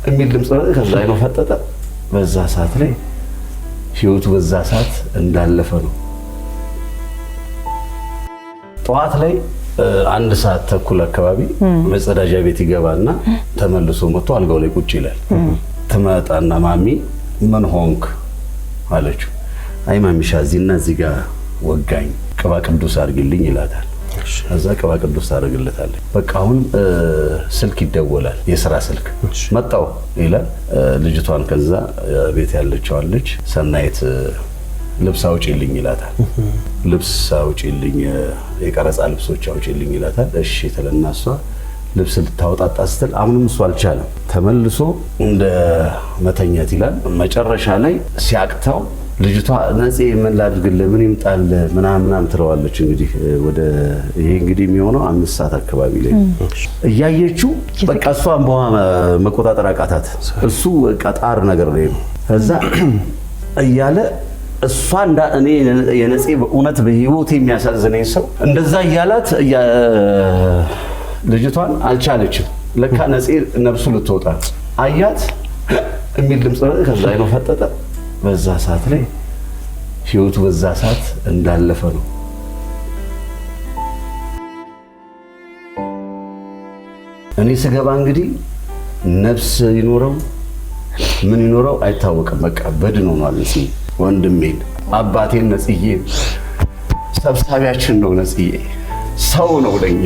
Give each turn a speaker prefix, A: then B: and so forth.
A: የሚል ድምጽ ከዛ አይኑ ፈጠጠ። በዛ ሰዓት ላይ ህይወቱ በዛ ሰዓት እንዳለፈ ነው። ጠዋት ላይ 1 ሰዓት ተኩል አካባቢ መጸዳጃ ቤት ይገባና ተመልሶ መጥቶ አልጋው ላይ ቁጭ ይላል። ትመጣና ማሚ ምን ሆንክ አለችው። አይ ማሚሻ እዚህና እዚህ ጋር ወጋኝ ቅባ ቅዱስ አድርግልኝ ይላታል። ከዛ ቅባ ቅዱስ ታደርግለታለች። በቃ አሁን ስልክ ይደወላል፣ የሥራ ስልክ መጣው ይላል። ልጅቷን ከዛ ቤት ያለችው አለች ሰናይት ልብስ አውጪልኝ ይላታል። ልብስ አውጪልኝ የቀረጻ ልብሶች አውጪልኝ ይላታል። እሺ ትልና እሷ ልብስ ልታወጣጣ ስትል አሁንም እሱ አልቻለም። ተመልሶ እንደ መተኛት ይላል። መጨረሻ ላይ ሲያቅተው ልጅቷ ነፂ ምን ላድርግልህ ምን ይምጣል ምናምን ትለዋለች። እንግዲህ ወደ ይሄ እንግዲህ የሚሆነው 5 ሰዓት አካባቢ ላይ እያየችው በቃ እሷን መቆጣጠር አቃታት። እሱ በቃ ጣር ነገር ላይ ነው። ከዛ እያለ እሷ እኔ የነፂ በእውነት በህይወት የሚያሳዝነኝ ሰው እንደዛ እያላት ልጅቷን አልቻለችም። ለካ ነፂ ነፍሱ ልትወጣ አያት የሚል ድምጽ ከዛ አይኑ ፈጠጠ። በዛ ሰዓት ላይ ህይወቱ በዛ ሰዓት እንዳለፈ ነው። እኔ ስገባ እንግዲህ ነፍስ ይኖረው ምን ይኖረው አይታወቅም። በቃ በድን ሆኗል። ነፂ ወንድሜን አባቴን ነፂዬ ሰብሳቢያችን ነው። ነፂዬ ሰው ነው ለኛ።